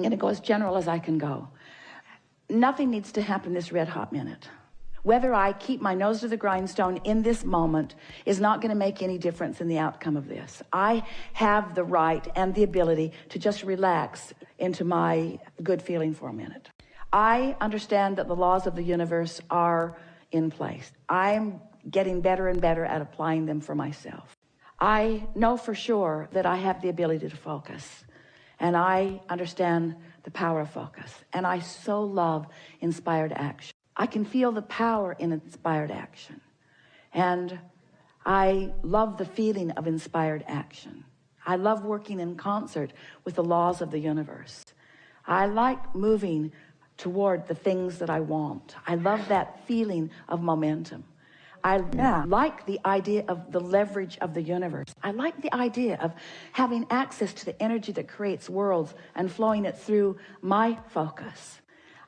going to go as general as I can go. Nothing needs to happen this red hot minute. Whether I keep my nose to the grindstone in this moment is not going to make any difference in the outcome of this. I have the right and the ability to just relax into my good feeling for a minute. I understand that the laws of the universe are in place. I'm getting better and better at applying them for myself. I know for sure that I have the ability to focus, and I understand the power of focus, and I so love inspired action. I can feel the power in inspired action, and I love the feeling of inspired action. I love working in concert with the laws of the universe. I like moving toward the things that I want. I love that feeling of momentum. I like the idea of the leverage of the universe. I like the idea of having access to the energy that creates worlds and flowing it through my focus.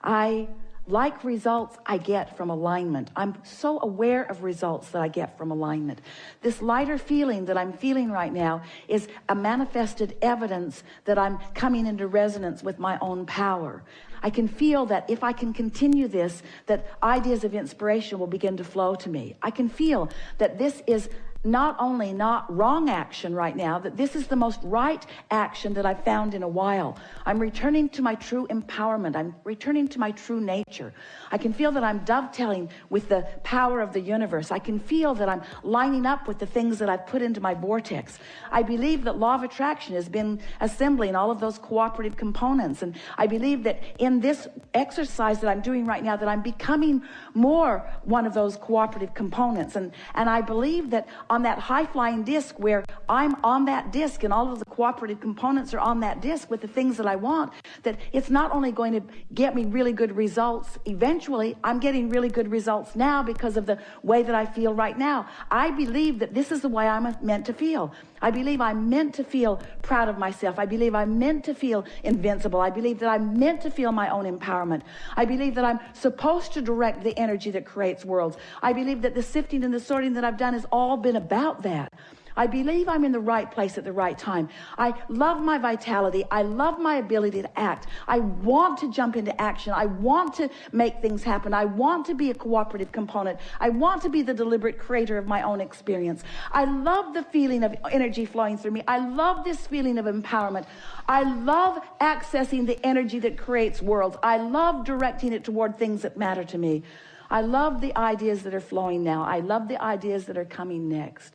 I like results I get from alignment. I'm so aware of results that I get from alignment. This lighter feeling that I'm feeling right now is a manifested evidence that I'm coming into resonance with my own power. I can feel that if I can continue this, that ideas of inspiration will begin to flow to me. I can feel that this is not only not wrong action right now, that this is the most right action that I've found in a while. I'm returning to my true empowerment. I'm returning to my true nature. I can feel that I'm dovetailing with the power of the universe. I can feel that I'm lining up with the things that I've put into my vortex. I believe that law of attraction has been assembling all of those cooperative components. And I believe that in this exercise that I'm doing right now, that I'm becoming more one of those cooperative components. And I believe that on that high-flying disc where I'm on that disc and all of the cooperative components are on that disc with the things that I want, that it's not only going to get me really good results eventually, I'm getting really good results now because of the way that I feel right now. I believe that this is the way I'm meant to feel. I believe I'm meant to feel proud of myself. I believe I'm meant to feel invincible. I believe that I'm meant to feel my own empowerment. I believe that I'm supposed to direct the energy that creates worlds. I believe that the sifting and the sorting that I've done has all been about that. I believe I'm in the right place at the right time. I love my vitality. I love my ability to act. I want to jump into action. I want to make things happen. I want to be a cooperative component. I want to be the deliberate creator of my own experience. I love the feeling of energy flowing through me. I love this feeling of empowerment. I love accessing the energy that creates worlds. I love directing it toward things that matter to me. I love the ideas that are flowing now. I love the ideas that are coming next.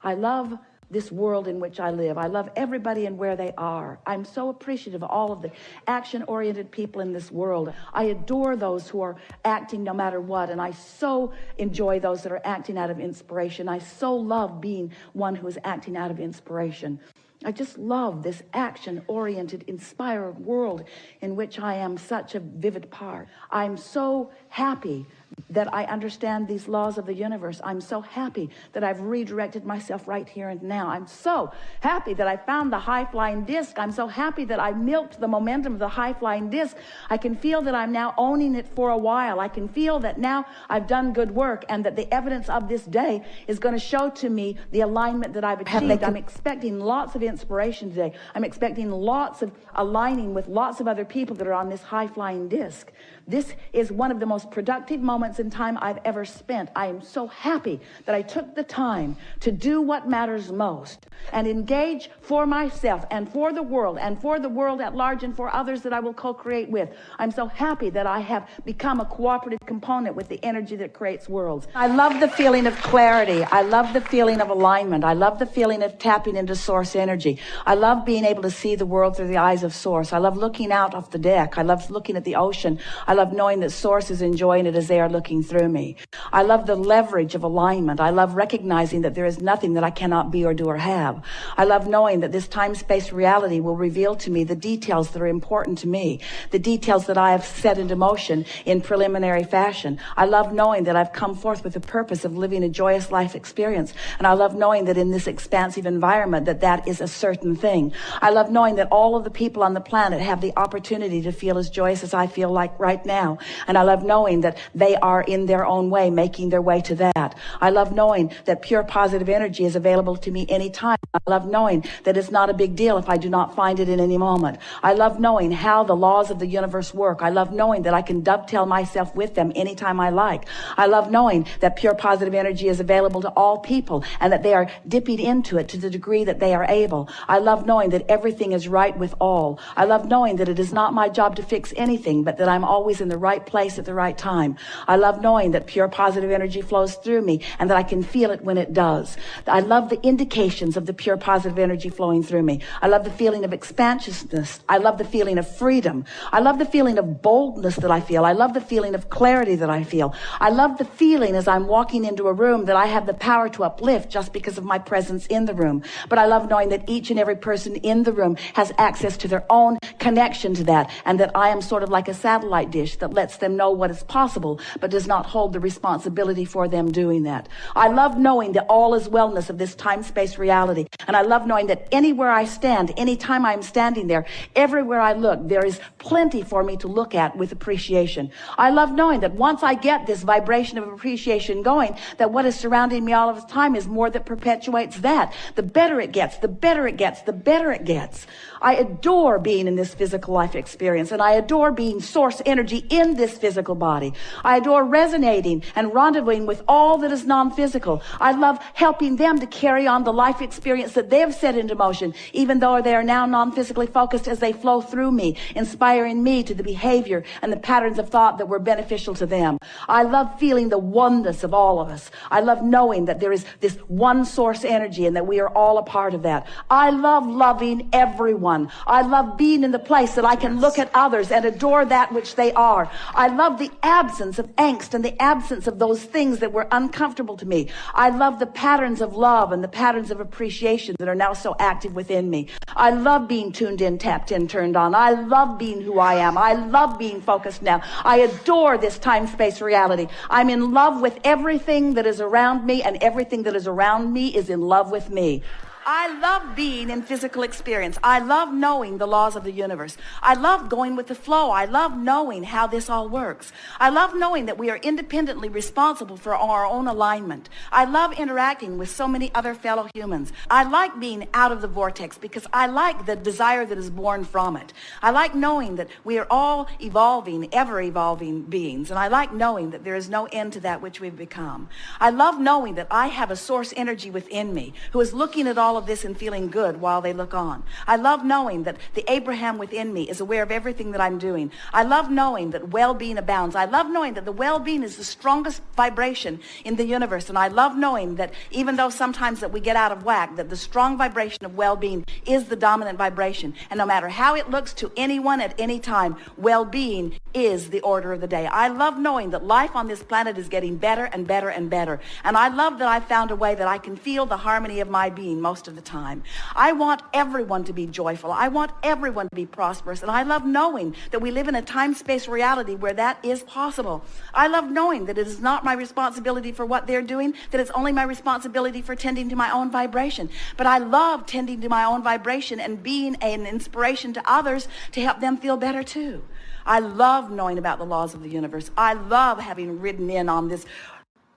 I love this world in which I live. I love everybody and where they are. I'm so appreciative of all of the action-oriented people in this world. I adore those who are acting no matter what, and I so enjoy those that are acting out of inspiration. I so love being one who is acting out of inspiration. I just love this action-oriented, inspired world in which I am such a vivid part. I'm so happy that I understand these laws of the universe. I'm so happy that I've redirected myself right here and now. I'm so happy that I found the high-flying disc. I'm so happy that I milked the momentum of the high-flying disc. I can feel that I'm now owning it for a while. I can feel that now I've done good work and that the evidence of this day is going to show to me the alignment that I've achieved. I'm expecting lots of inspiration today. I'm expecting lots of aligning with lots of other people that are on this high-flying disc. This is one of the most productive moments in time I've ever spent. I am so happy that I took the time to do what matters most and engage for myself and for the world at large and for others that I will co-create with. I'm so happy that I have become a cooperative component with the energy that creates worlds. I love the feeling of clarity. I love the feeling of alignment. I love the feeling of tapping into source energy. I love being able to see the world through the eyes of source. I love looking out off the deck. I love looking at the ocean. I love knowing that source is enjoying it as they are looking through me. I love the leverage of alignment. I love recognizing that there is nothing that I cannot be or do or have. I love knowing that this time-space reality will reveal to me the details that are important to me, the details that I have set into motion in preliminary fashion. I love knowing that I've come forth with the purpose of living a joyous life experience. And I love knowing that in this expansive environment that is a certain thing. I love knowing that all of the people on the planet have the opportunity to feel as joyous as I feel like right now. And I love knowing that they are in their own way making their way to that. I love knowing that pure positive energy is available to me anytime. I love knowing that it's not a big deal if I do not find it in any moment. I love knowing how the laws of the universe work. I love knowing that I can dovetail myself with them anytime I like. I love knowing that pure positive energy is available to all people and that they are dipping into it to the degree that they are able. I love knowing that everything is right with all. I love knowing that it is not my job to fix anything, but that I'm always in the right place at the right time. I love knowing that pure positive energy flows through me and that I can feel it when it does. I love the indications of the pure positive energy flowing through me. I love the feeling of expansiveness. I love the feeling of freedom. I love the feeling of boldness that I feel. I love the feeling of clarity that I feel. I love the feeling as I'm walking into a room that I have the power to uplift just because of my presence in the room. But I love knowing that each and every person in the room has access to their own connection to that, and that I am sort of like a satellite dish that lets them know what is possible, but does not hold the responsibility for them doing that. I love knowing the all is wellness of this time-space reality. And I love knowing that anywhere I stand, anytime I'm standing there, everywhere I look, there is plenty for me to look at with appreciation. I love knowing that once I get this vibration of appreciation going, that what is surrounding me all of the time is more that perpetuates that. The better it gets, the better it gets, the better it gets. I adore being in this physical life experience, and I adore being source energy in this physical body. I adore resonating and rendezvousing with all that is non-physical. I love helping them to carry on the life experience that they have set into motion, even though they are now non-physically focused, as they flow through me, inspiring me to the behavior and the patterns of thought that were beneficial to them. I love feeling the oneness of all of us. I love knowing that there is this one source energy and that we are all a part of that. I love loving everyone. I love being in the place that I can look at others and adore that which they are. I love the absence of angst and the absence of those things that were uncomfortable to me. I love the patterns of love and the patterns of appreciation that are now so active within me. I love being tuned in, tapped in, turned on. I love being who I am. I love being focused now. I adore this time-space reality. I'm in love with everything that is around me, and everything that is around me is in love with me. I love being in physical experience. I love knowing the laws of the universe. I love going with the flow. I love knowing how this all works. I love knowing that we are independently responsible for our own alignment. I love interacting with so many other fellow humans. I like being out of the vortex because I like the desire that is born from it. I like knowing that we are all evolving, ever-evolving beings, and I like knowing that there is no end to that which we've become. I love knowing that I have a source energy within me who is looking at all of this and feeling good while they look on. I love knowing that the Abraham within me is aware of everything that I'm doing. I love knowing that well-being abounds. I love knowing that the well-being is the strongest vibration in the universe. And I love knowing that even though sometimes that we get out of whack, that the strong vibration of well-being is the dominant vibration. And no matter how it looks to anyone at any time, well-being is the order of the day. I love knowing that life on this planet is getting better and better and better. And I love that I found a way that I can feel the harmony of my being most of the time. I want everyone to be joyful. I want everyone to be prosperous. And I love knowing that we live in a time-space reality where that is possible. I love knowing that it is not my responsibility for what they're doing, that it's only my responsibility for tending to my own vibration. But I love tending to my own vibration and being an inspiration to others to help them feel better too. I love knowing about the laws of the universe. I love having ridden in on this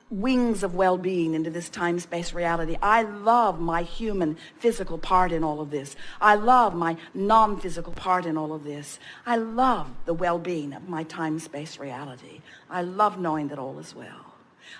wings of well-being into this time-space reality. I love my human physical part in all of this. I love my non-physical part in all of this. I love the well-being of my time-space reality. I love knowing that all is well.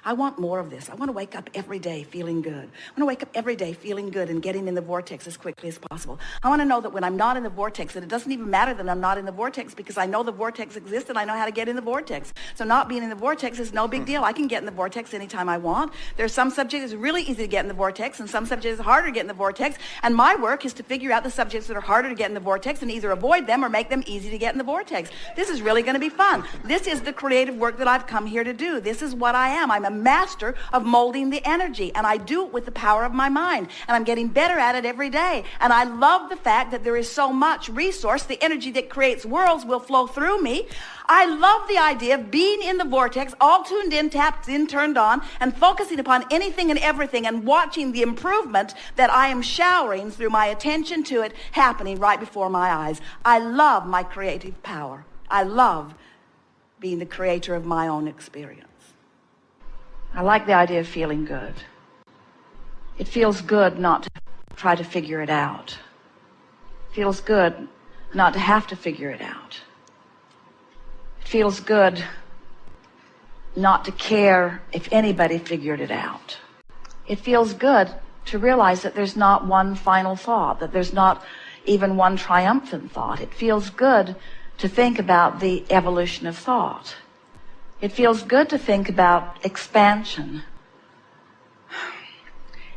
I want more of this. I want to wake up every day feeling good. I want to wake up every day feeling good and getting in the vortex as quickly as possible. I want to know that when I'm not in the vortex, that it doesn't even matter that I'm not in the vortex, because I know the vortex exists and I know how to get in the vortex. So not being in the vortex is no big deal. I can get in the vortex anytime I want. There's some subjects it's really easy to get in the vortex, and some subjects it's harder to get in the vortex. And my work is to figure out the subjects that are harder to get in the vortex and either avoid them or make them easy to get in the vortex. This is really going to be fun. This is the creative work that I've come here to do. This is what I am. I'm a master of molding the energy, and I do it with the power of my mind, and I'm getting better at it every day. And I love the fact that there is so much resource. The energy that creates worlds will flow through me. I love the idea of being in the vortex, all tuned in, tapped in, turned on, and focusing upon anything and everything and watching the improvement that I am showering through my attention to it happening right before my eyes. I love my creative power. I love being the creator of my own experience. I like the idea of feeling good. It feels good not to try to figure it out. It feels good not to have to figure it out. It feels good not to care if anybody figured it out. It feels good to realize that there's not one final thought, that there's not even one triumphant thought. It feels good to think about the evolution of thought. It feels good to think about expansion.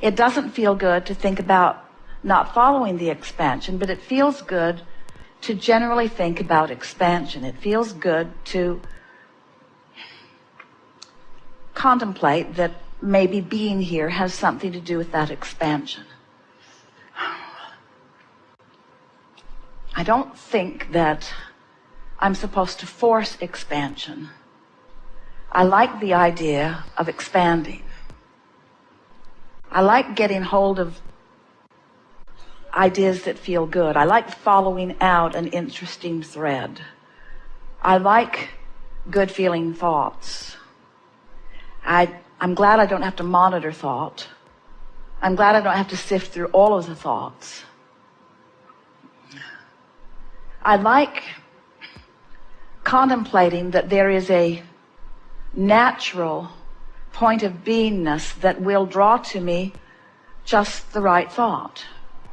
It doesn't feel good to think about not following the expansion, but it feels good to generally think about expansion. It feels good to contemplate that maybe being here has something to do with that expansion. I don't think that I'm supposed to force expansion. I like the idea of expanding. I like getting hold of ideas that feel good. I like following out an interesting thread. I like good feeling thoughts. I'm glad I don't have to monitor thought. I'm glad I don't have to sift through all of the thoughts. I like contemplating that there is a natural point of beingness that will draw to me just the right thought.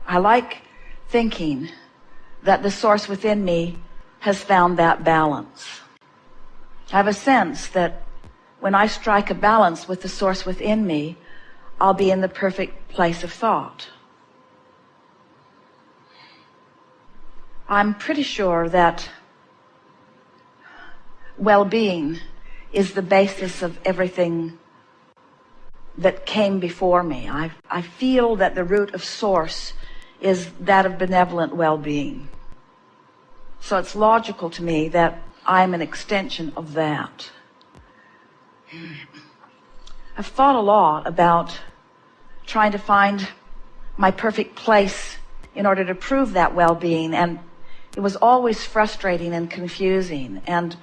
I like thinking that the source within me has found that balance. I have a sense that when I strike a balance with the source within me, I'll be in the perfect place of thought. I'm pretty sure that well-being is the basis of everything that came before me. I feel that the root of source is that of benevolent well-being. So it's logical to me that I'm an extension of that. I've thought a lot about trying to find my perfect place in order to prove that well-being, and it was always frustrating and confusing, and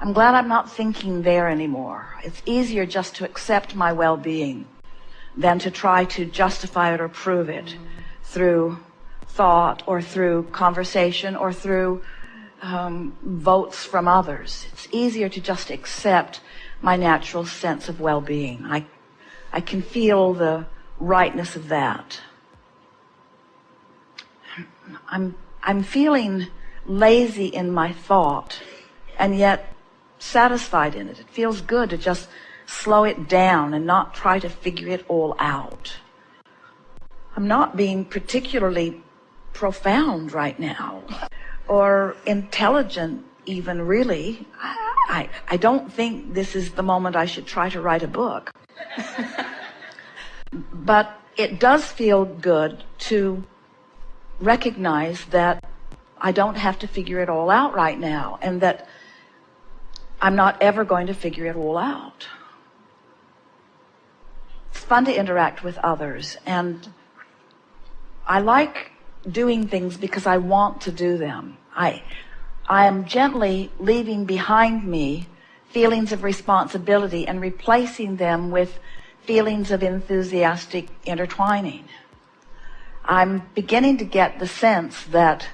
I'm glad I'm not thinking there anymore. It's easier just to accept my well-being than to try to justify it or prove it through thought or through conversation or through votes from others. It's easier to just accept my natural sense of well-being. I can feel the rightness of that. I'm feeling lazy in my thought and yet satisfied in it. It feels good to just slow it down and not try to figure it all out. I'm not being particularly profound right now or intelligent even, really. I don't think this is the moment I should try to write a book. But it does feel good to recognize that I don't have to figure it all out right now, and that I'm not ever going to figure it all out. It's fun to interact with others, and I like doing things because I want to do them. I am gently leaving behind me feelings of responsibility and replacing them with feelings of enthusiastic intertwining. I'm beginning to get the sense that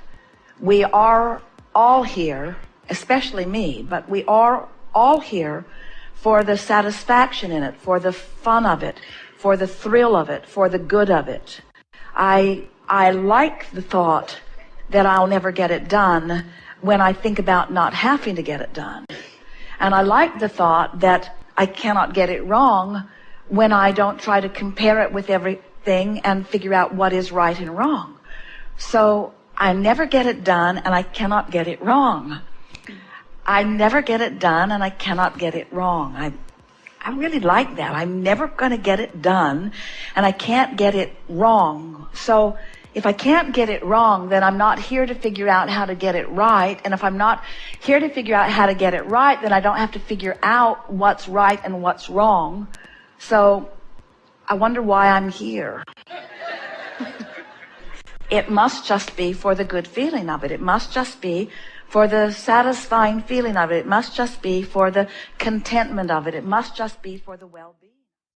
we are all here, especially me, but we are all here for the satisfaction in it, for the fun of it, for the thrill of it, for the good of it. I like the thought that I'll never get it done when I think about not having to get it done. And I like the thought that I cannot get it wrong when I don't try to compare it with everything and figure out what is right and wrong. So I never get it done and I cannot get it wrong. I never get it done and I cannot get it wrong. I really like that. I'm never going to get it done and I can't get it wrong. So if I can't get it wrong, then I'm not here to figure out how to get it right. And if I'm not here to figure out how to get it right, then I don't have to figure out what's right and what's wrong. So I wonder why I'm here. It must just be for the good feeling of it. It must just be for the satisfying feeling of it. It must just be for the contentment of it. It must just be for the well-being.